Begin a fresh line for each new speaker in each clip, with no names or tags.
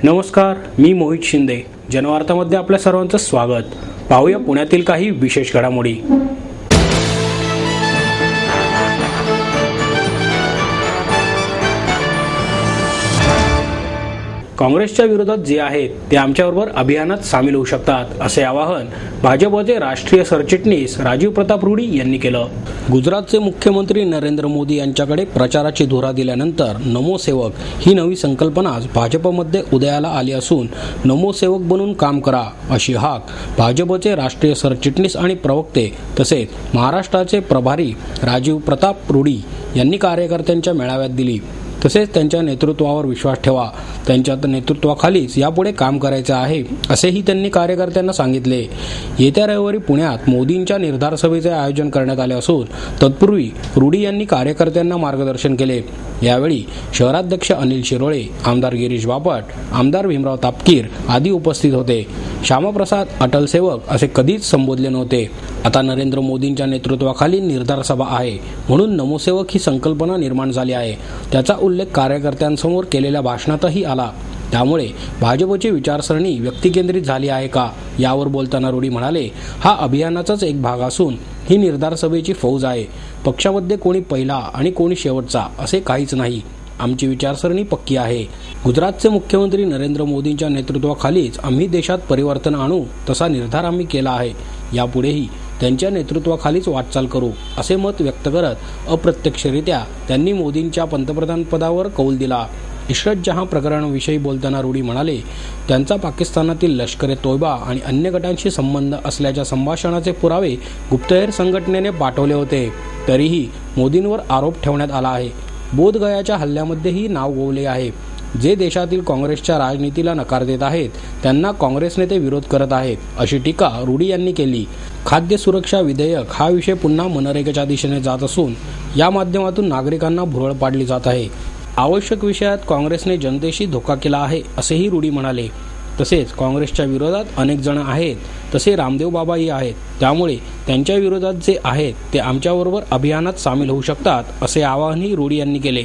नमस्कार, मी मोहित शिंदे. जनवार्तामध्ये आपल्या सर्वांचं स्वागत. पाहूया पुण्यातील काही विशेष घडामोडी. काँग्रेसच्या विरोधात जे आहेत ते आमच्याबरोबर अभियानात सामील होऊ शकतात, असे आवाहन भाजपचे राष्ट्रीय सरचिटणीस राजीव प्रताप रुडी यांनी केलं. गुजरातचे मुख्यमंत्री नरेंद्र मोदी यांच्याकडे प्रचाराची धुरा दिल्यानंतर नमो सेवक ही नवी संकल्पना भाजपमध्ये उदयाला आली असून नमो सेवक बनून काम करा अशी हाक भाजपचे राष्ट्रीय सरचिटणीस आणि प्रवक्ते तसेच महाराष्ट्राचे प्रभारी राजीव प्रताप रुडी यांनी कार्यकर्त्यांच्या मेळाव्यात दिली. तसेच त्यांच्या नेतृत्वावर विश्वास ठेवा, त्यांच्या नेतृत्वाखालीच यापुढे काम करायचे आहे असेही त्यांनी कार्यकर्त्यांना सांगितले. येत्या रविवारी पुण्यात मोदींच्या निर्धार सभेचे आयोजन करण्यात आले असून तत्पूर्वी रुडी यांनी कार्यकर्त्यांना मार्गदर्शन केले. यावेळी शहराध्यक्ष अनिल शिरोळे, आमदार गिरीश बापट, आमदार भीमराव तापकीर आदी उपस्थित होते. श्यामाप्रसाद अटल सेवक असे कधीच संबोधले नव्हते. आता नरेंद्र मोदींच्या नेतृत्वाखाली निर्धार सभा आहे म्हणून नमोसेवक ही संकल्पना निर्माण झाली आहे. त्याचा उल्लेख कार्यकर्त्यांसमोर केलेल्या भाषणातही आला. त्यामुळे भाजपची विचारसरणी व्यक्तिकेंद्रित झाली आहे का, यावर बोलताना रुडी म्हणाले, हा अभियानाचाच एक भाग असून ही निर्धार सभेची फौज आहे. पक्षामध्ये कोणी पहिला आणि कोणी शेवटचा असे काहीच नाही. आमची विचारसरणी पक्की आहे. गुजरातचे मुख्यमंत्री नरेंद्र मोदींच्या नेतृत्वाखालीच आम्ही देशात परिवर्तन आणू तसा निर्धार आम्ही केला आहे. यापुढेही त्यांच्या नेतृत्वाखालीच वाटचाल करू असे मत व्यक्त करत अप्रत्यक्षरित्या त्यांनी मोदींच्या पंतप्रधान पदावर कौल दिला. इशरत जहां प्रकरणाविषयी बोलताना रुडी म्हणाले, त्यांचा पाकिस्तानातील लष्कर-ए तोयबा आणि अन्य गटांशी संबंध असल्याच्या संभाषणाचे पुरावे गुप्तहेर संघटनेने पाठवले होते. तरीही मोदींवर आरोप ठेवण्यात आला आहे. बोधगयाच्या हल्ल्यामध्येही नाव गोवले आहे. जे देशातील काँग्रेसच्या राजनीतीला नकार देत आहेत त्यांना काँग्रेस नेते विरोध करत आहेत अशी टीका रुडी यांनी केली. खाद्य सुरक्षा विधेयक हा विषय पुन्हा मनरेगाच्या दिशेने जात असून या माध्यमातून नागरिकांना भुरळ पाडली जात आहे. आवश्यक विषयात काँग्रेसने जनतेशी धोका केला आहे असेही रुडी म्हणाले. तसेच काँग्रेसच्या विरोधात अनेक जण आहेत, तसे रामदेव बाबाही आहेत. त्यामुळे त्यांच्या विरोधात जे आहेत ते आमच्याबरोबर अभियानात सामील होऊ शकतात असे आवाहनही रुडी यांनी केले.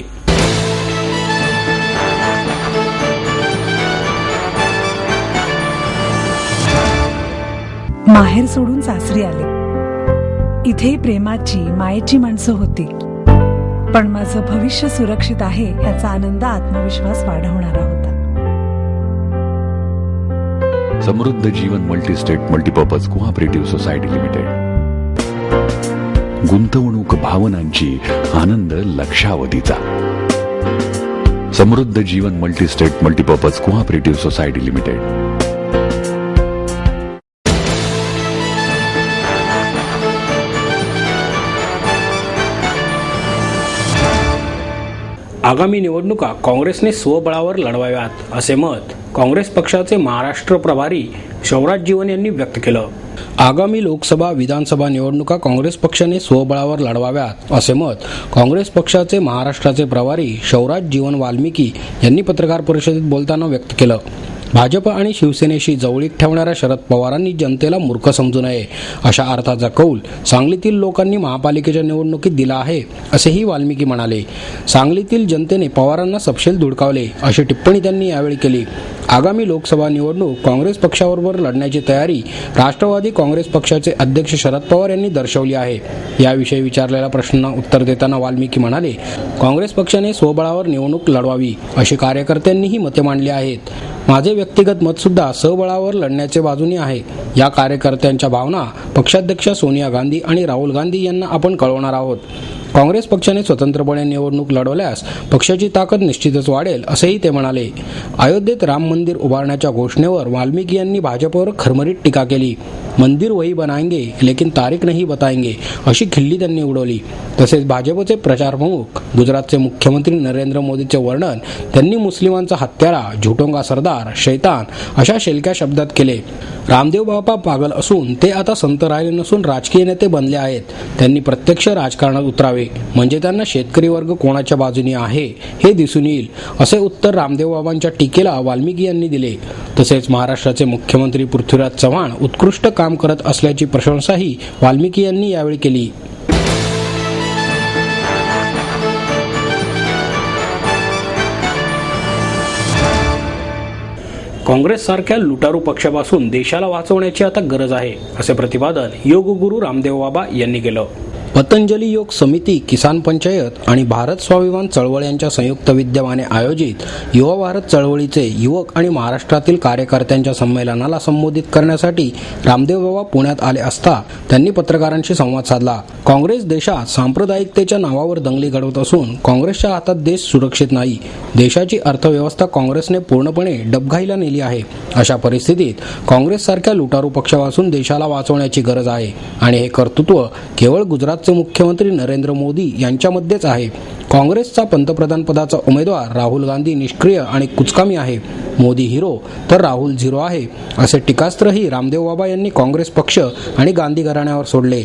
माहेर सोडून सासरी आले. इथेही प्रेमाची मायेची माणसं होती, पण माझं भविष्य सुरक्षित आहे याचा आनंद आत्मविश्वास वाढवणारा होता.
Samruddha Jeevan multistate multipurpose cooperative society limited. गुंतवणूक भावनांची, आनंद लक्षावधीचा. Samruddha Jeevan multistate multipurpose cooperative society limited.
आगामी निवडणुका काँग्रेसने स्वबळावर लढवाव्यात असे मत काँग्रेस पक्षाचे महाराष्ट्र प्रभारी शौराज जीवन यांनी व्यक्त केलं. आगामी लोकसभा विधानसभा निवडणुका काँग्रेस पक्षाने स्वबळावर लढवाव्यात असे मत काँग्रेस पक्षाचे महाराष्ट्राचे प्रभारी शौराज जीवन वाल्मिकी यांनी पत्रकार परिषदेत बोलताना व्यक्त केलं. भाजप आणि शिवसेनेशी जवळीक ठेवणाऱ्या शरद पवारांनी जनतेला मूर्ख समजू नये अशा अर्थाचा कौल सांगलीतील लोकांनी महापालिकेच्या निवडणुकीत दिला आहे असेही वाल्मिकी म्हणाले. सांगलीतील जनतेने पवारांना सपशेल धुडकावले अशी टिप्पणी त्यांनी यावेळी केली. आगामी लोकसभा निवडणूक काँग्रेस पक्षाबरोबर लढण्याची तयारी राष्ट्रवादी काँग्रेस पक्षाचे अध्यक्ष शरद पवार यांनी दर्शवली आहे. याविषयी विचारलेल्या प्रश्नांना उत्तर देताना वाल्मिकी म्हणाले, काँग्रेस पक्षाने स्वबळावर निवडणूक लढवावी अशी कार्यकर्त्यांनीही मते मांडली आहेत. माझे व्यक्तिगत मत सुद्धा स्वबळावर लढण्याचे बाजूने आहे. या कार्यकर्त्यांच्या भावना पक्षाध्यक्षा सोनिया गांधी आणि राहुल गांधी यांना आपण कळवणार आहोत. काँग्रेस पक्षाने स्वतंत्रपणे निवडणूक लढवल्यास पक्षाची ताकद निश्चितच वाढेल असेही ते म्हणाले. अयोध्येत राम मंदिर उभारण्याच्या घोषणेवर वाल्मिकी यांनी भाजपवर खरमरीत टीका केली. मंदिर वही बनाएंगे लेकिन तारीख नहीं बताएंगे अशी खिल्ली त्यांनी उडवली. तसेच भाजपचे प्रचार प्रमुख गुजरातचे मुख्यमंत्री नरेंद्र मोदीचे वर्णन त्यांनी मुस्लिमांचा हत्यारा, झुटोंगा सरदार, शैतान अशा शेलक्या शब्दात केले. रामदेव बाबा पागल असून ते आता संत राहिले नसून राजकीय नेते बनले आहेत. त्यांनी प्रत्यक्ष राजकारणात उतरावे म्हणजे त्यांना शेतकरी वर्ग कोणाच्या बाजूने आहे हे दिसून येईल असे उत्तर रामदेव बाबांच्या टीकेला वाल्मिकी यांनी दिले. तसेच महाराष्ट्राचे मुख्यमंत्री पृथ्वीराज चव्हाण उत्कृष्ट काम करत असल्याची प्रशंसाही वाल्मिकी यांनी यावेळी केली. काँग्रेससारख्या लुटारू पक्षापासून देशाला वाचवण्याची आता गरज आहे, असे प्रतिपादन योगगुरू रामदेव बाबा यांनी केलं. पतंजली योग समिती, किसान पंचायत आणि भारत स्वाभिमान चळवळ यांच्या संयुक्त विद्यमाने आयोजित युवा भारत चळवळीचे युवक आणि महाराष्ट्रातील कार्यकर्त्यांच्या संमेलनाला संबोधित करण्यासाठी रामदेव बाबा पुण्यात आले असता त्यांनी पत्रकारांशी संवाद साधला. काँग्रेस देशात सांप्रदायिकतेच्या नावावर दंगली घडवत असून काँग्रेसच्या हातात देश सुरक्षित नाही. देशाची अर्थव्यवस्था काँग्रेसने पूर्णपणे डबघाईला नेली आहे. अशा परिस्थितीत काँग्रेससारख्या लुटारू पक्षापासून देशाला वाचवण्याची गरज आहे आणि हे कर्तृत्व केवळ गुजरातचे मुख्यमंत्री नरेंद्र मोदी यांच्यामध्येच आहे. काँग्रेसचा पंतप्रधान पदाचा उमेदवार राहुल गांधी निष्क्रिय आणि कुचकामी आहे. मोदी हिरो तर राहुल झिरो आहे, असे टीकास्त्रही रामदेव बाबा यांनी काँग्रेस पक्ष आणि गांधी घराण्यावर सोडले.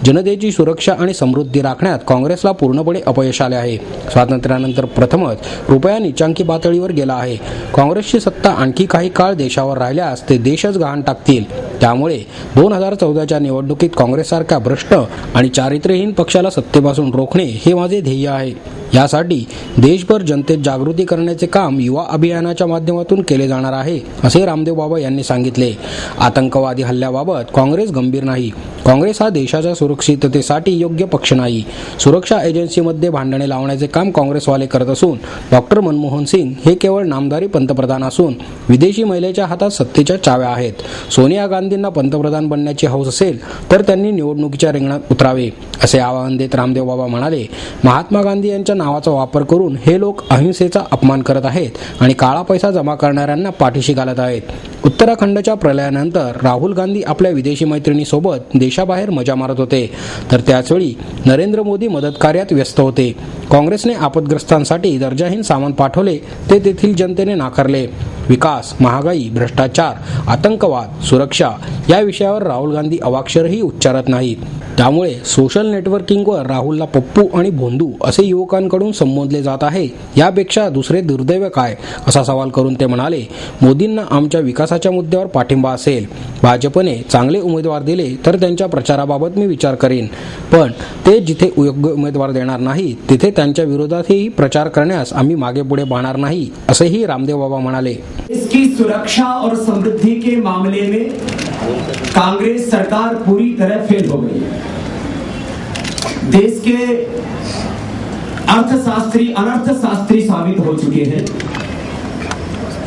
जनतेची सुरक्षा आणि समृद्धी राखण्यात काँग्रेसला पूर्णपणे अपयश आले आहे. स्वातंत्र्यानंतर प्रथमच रुपया नीचांकी पातळीवर गेला आहे. काँग्रेसची सत्ता आणखी काही काळ देशावर राहिल्यास ते देशच गहाण टाकतील. त्यामुळे 2014च्या निवडणुकीत काँग्रेससारख्या भ्रष्ट आणि चारित्र्यहीन पक्षाला सत्तेपासून रोखणे हे माझे ध्येय आहे. यासाठी देशभर जनतेत जागृती करण्याचे काम युवा अभियानाच्या माध्यमातून केले जाणार आहे, असे रामदेव बाबा यांनी सांगितले. आतंकवादी हल्ल्याबाबत काँग्रेस गंभीर नाही. काँग्रेस हा देशाच्या सुरक्षिततेसाठी योग्य पक्ष नाही. सुरक्षा एजन्सीमध्ये भांडणे लावण्याचे काम काँग्रेसवाले करत असून डॉक्टर मनमोहन सिंग हे केवळ नामधारी पंतप्रधान असून विदेशी महिलेच्या हातात सत्तेच्या चाव्या आहेत. सोनिया गांधींना पंतप्रधान बनण्याची हौस असेल तर त्यांनी निवडणुकीच्या रिंगणात उतरावे, असे आवाहन देत रामदेव बाबा म्हणाले, महात्मा गांधी यांच्या नावाचा वापर करून हे लोक अहिंसेचा अपमान करत आहेत आणि काळा पैसा जमा करणाऱ्यांना पाठीशी घालत आहेत. उत्तराखंडच्या प्रलयानंतर राहुल गांधी आपल्या विदेशी मैत्रिणीसोबत देशाबाहेर मजा मारत होते, तर त्याचवेळी नरेंद्र मोदी मदत कार्यात व्यस्त होते. काँग्रेसने आपदग्रस्तांसाठी दर्जाहीन सामान पाठवले, ते तेथील जनतेने नाकारले. विकास, महागाई, भ्रष्टाचार, आतंकवाद, सुरक्षा या विषयावर राहुल गांधी अवाक्षरही उच्चारत नाहीत. त्यामुळे सोशल नेटवर्किंगवर राहुलला पप्पू आणि भोंदू असे युवकांकडून संबोधले जात आहे. यापेक्षा दुसरे दुर्दैव काय, असा सवाल करून ते म्हणाले, मोदींना आमच्या विकासाच्या मुद्द्यावर पाठिंबा असेल. भाजपने चांगले उमेदवार दिले तर त्यांच्या प्रचाराबाबत मी विचार करीन, पण ते जिथे योग्य उमेदवार देणार नाही तिथे त्यांच्या विरोधातही प्रचार करण्यास आम्ही मागे पुढे पाहणार नाही, असेही रामदेव बाबा म्हणाले.
इसकी सुरक्षा और समृद्धि के मामले में कांग्रेस सरकार पूरी तरह फेल हो गई है. देश के अर्थशास्त्री अनर्थशास्त्री साबित हो चुके हैं.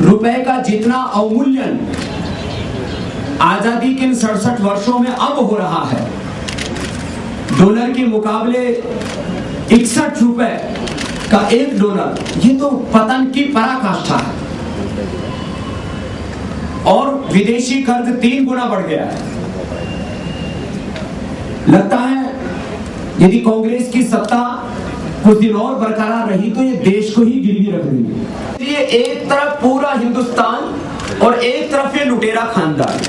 रुपए का जितना अवमूल्यन आजादी के इन 67 वर्षों में अब हो रहा है, डॉलर के मुकाबले 61 रुपए का $1, ये तो पतन की पराकाष्ठा है. और विदेशी कर्ज 3 गुना बढ़ गया है. लगता है यदि कांग्रेस की सत्ता कुछ दिन और बरकरार रही तो ये देश को ही गिरवी रख देगी. ये एक तरफ पूरा हिंदुस्तान और एक तरफ ये लुटेरा खानदान.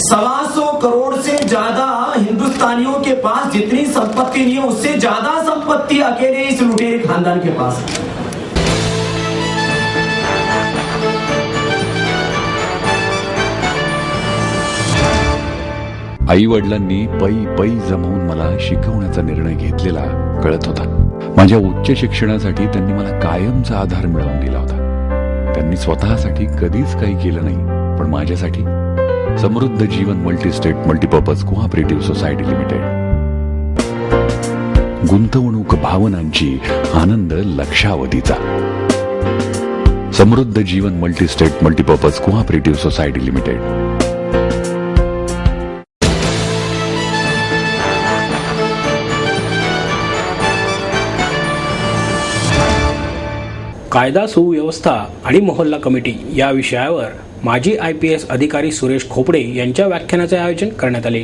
125 करोड़ से ज्यादा हिंदुस्तानियों के पास जितनी संपत्ति नहीं है उससे ज्यादा संपत्ति अकेले इस लुटेरे खानदान के पास है.
आई वडिलांनी पै पै जमवून मला शिकवण्याचा निर्णय घेतलेला कळत होता. माझ्या उच्च शिक्षणासाठी त्यांनी मला कायमचा आधार मिळवून दिला होता. त्यांनी स्वतःसाठी कधीच काही केलं नाही, पण माझ्यासाठी Samruddha Jeevan multistate multipurpose cooperative society limited. गुंतवणूक भावनांची, आनंद लक्षावधीचा. Samruddha Jeevan multistate multipurpose cooperative society limited.
कायदा सुव्यवस्था आणि मोहल्ला कमिटी या विषयावर माजी IPS अधिकारी सुरेश खोपडे यांच्या व्याख्यानाचे आयोजन करण्यात आले.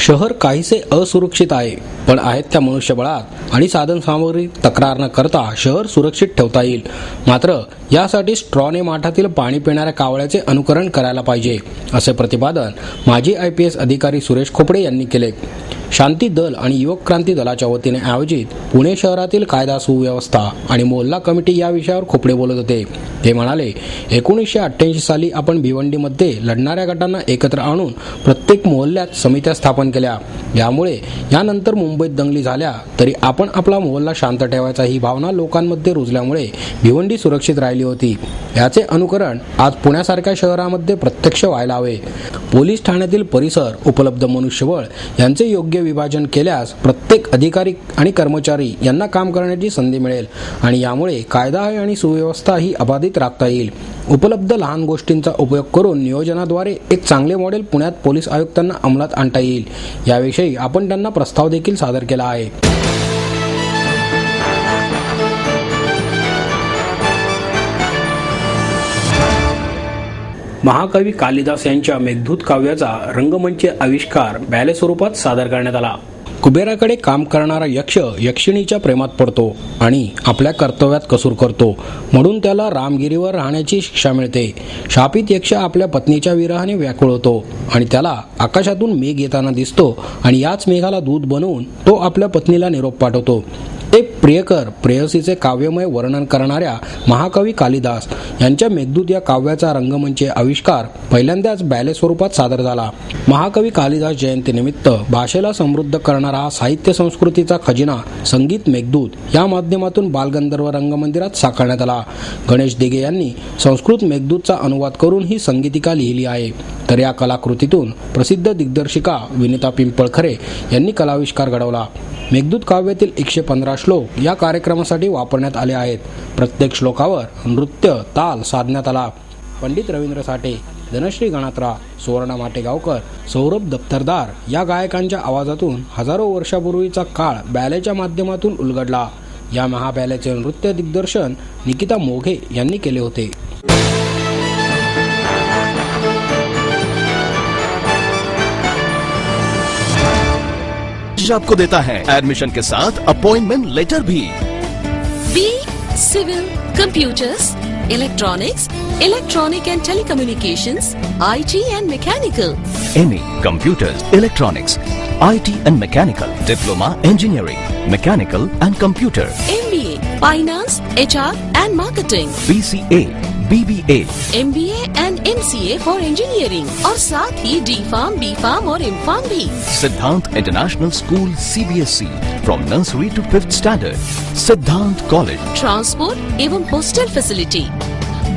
शहर काहीसे असुरक्षित आहे, पण आहेत त्या मनुष्यबळात आणि साधनसामग्री तक्रार न करता शहर सुरक्षित ठेवता येईल. मात्र यासाठी स्ट्रॉने माठातील पाणी पिणाऱ्या कावळ्याचे अनुकरण करायला पाहिजे, असे प्रतिपादन माजी IPS अधिकारी सुरेश खोपडे यांनी केले. शांती दल आणि युवक क्रांती दलाच्या वतीने आयोजित पुणे शहरातील कायदा सुव्यवस्था आणि मोहल्ला कमिटी या विषयावर खोपडे बोलत होते. ते म्हणाले, 1988 साली आपण भिवंडीमध्ये लढणाऱ्या गटांना एकत्र आणून प्रत्येक मोहल्ल्यात समित्या स्थापन केल्या. यामुळे यानंतर मुंबईत दंगली झाल्या तरी आपण आपला मोहल्ला शांत ठेवायचा ही भावना लोकांमध्ये रुजल्यामुळे भिवंडी सुरक्षित राहिली होती. याचे अनुकरण आज पुण्यासारख्या शहरामध्ये प्रत्यक्ष व्हायला हवे. पोलीस ठाण्यातील परिसर, उपलब्ध मनुष्यबळ यांचे योग्य विभाजन केल्यास प्रत्येक अधिकारी आणि कर्मचारी यांना काम करण्याची संधी मिळेल आणि यामुळे कायदा आणि सुव्यवस्था ही अबाधित राखता येईल. उपलब्ध लहान गोष्टींचा उपयोग करून नियोजनाद्वारे एक चांगले मॉडेल पुण्यात पोलीस आयुक्तांना अंमलात आणता येईल. याविषयी आपण त्यांना प्रस्ताव देखील सादर केला आहे. महाकवी कालिदास यांच्या मेघदूत काव्याचा रंगमंच आविष्कार बॅले स्वरूपात सादर करण्यात आला. कुबेराकडे काम करणारा यक्ष यक्षिणीच्या प्रेमात पडतो आणि आपल्या कर्तव्यात कसूर करतो, म्हणून त्याला रामगिरीवर राहण्याची शिक्षा मिळते. शापित यक्ष आपल्या पत्नीच्या विरहाने व्याकुळ होतो आणि त्याला आकाशातून मेघ येताना दिसतो आणि याच मेघाला दूत बनवून तो आपल्या पत्नीला निरोप पाठवतो. ते प्रियकर प्रेयसीचे काव्यमय वर्णन करणाऱ्या महाकवी कालिदास यांच्या मेघदूत या काव्याचा रंगमंच आविष्कार पहिल्यांदाच बॅले स्वरूपात सादर झाला. महाकवी कालिदास जयंतीनिमित्त भाषेला समृद्ध करणारा हा साहित्य संस्कृतीचा खजिना संगीत मेघदूत या माध्यमातून बालगंधर्व रंगमंदिरात साकारण्यात आला. गणेश दिघे यांनी संस्कृत मेघदूतचा अनुवाद करून ही संगीतिका लिहिली आहे. तर या कलाकृतीतून प्रसिद्ध दिग्दर्शिका विनिता पिंपळखरे यांनी कलाविष्कार घडवला. मेघदूत काव्यातील 115 श्लोक या कार्यक्रमासाठी वापरण्यात आले आहेत. प्रत्येक श्लोकावर नृत्य ताल साधण्यात आला. पंडित रवींद्र साठे, धनश्री गणात्रा, सुवर्णा माटेगावकर, सौरभ दप्तरदार या गायकांच्या आवाजातून हजारो वर्षापूर्वीचा काळ बॅलेच्या माध्यमातून उलगडला. या महाबॅलेचे नृत्य दिग्दर्शन निकिता मोघे यांनी केले होते.
आपको देता है एडमिशन के साथ अपॉइंटमेंट लेटर भी.
B civil, computers, electronics, electronic and telecommunications, IT and mechanical.
MA computers, electronics, IT and mechanical. Diploma engineering, mechanical and computer.
MBA finance, HR and marketing.
BCA, BBA,
MBA and MCA for engineering और साथ ही D.Pharm, B.Pharm और M.Pharm भी.
Siddhant international school CBSE from nursery to 5th standard. Siddhant college.
Transport एवं hostel facility.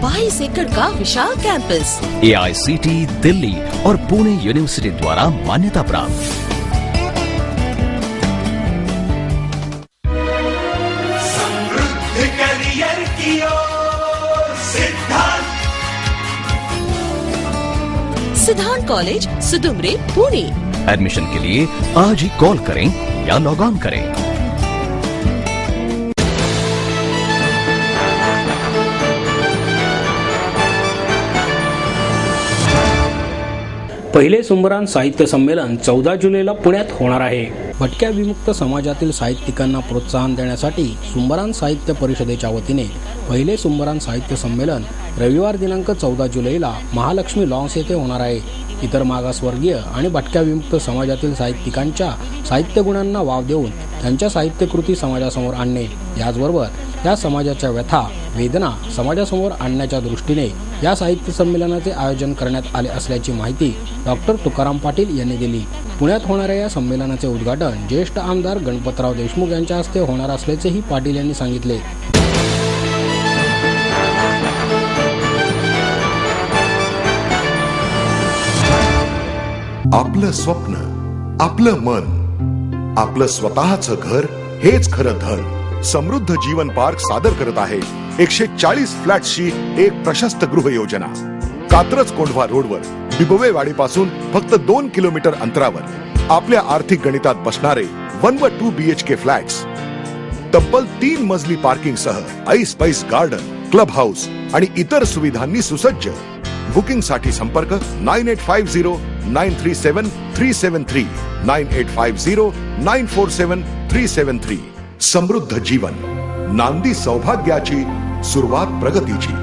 22 एकड़ का विशाल campus.
AICT Delhi और Pune university द्वारा मान्यता प्राप्त.
सिद्धांत कॉलेज, सुदुमरे, पुणे.
एडमिशन के लिए आज ही कॉल करें या लॉग ऑन करें.
पहिले सुंबरान साहित्य संमेलन 14 जुलैला पुण्यात होणार आहे. भटक्या विमुक्त समाजातील साहित्यिकांना प्रोत्साहन देण्यासाठी सुंबरान साहित्य परिषदेच्या वतीने पहिले सुंबरान साहित्य संमेलन रविवार दिनांक 14 जुलैला महालक्ष्मी लॉन्स येथे होणार आहे. इतर मागासवर्गीय आणि भटक्या विमुक्त समाजातील साहित्यिकांच्या साहित्य गुणांना वाव देऊन त्यांच्या साहित्यकृती समाजासमोर आणणे, याचबरोबर या समाजाच्या व्यथा वेदना समाजासमोर आणण्याच्या दृष्टीने या साहित्य संमेलनाचे आयोजन करण्यात आले असल्याची माहिती डॉक्टर तुकाराम पाटील यांनी दिली. पुण्यात होणाऱ्या या संमेलनाचे उद्घाटन ज्येष्ठ आमदार गणपतराव देशमुख यांच्या हस्ते होणार असल्याचेही पाटील यांनी सांगितले.
आपलं स्वप्न, आपलं मन, आपलं स्वतःचं घर हेच खरं धन. समृद्ध जीवन पार्क सादर करत आहे 140 फ्लॅट्सची एक प्रशस्त गृह योजना. कात्रज कोंढवा रोडवर बिबवेवाडीपासून फक्त 2 किलोमीटर अंतरावर आपल्या आर्थिक गणितात बसणारे 1 व 2 BHK फ्लॅट्स. तब्बल 3 मजली पार्किंग सह ऐस पैस गार्डन, क्लब हाऊस आणि इतर सुविधांनी सुसज्ज. बुकिंग साठी संपर्क 9850937373 9850947373. समृद्ध जीवन, नांदी सौभाग्याची, सुरुवात प्रगतीची.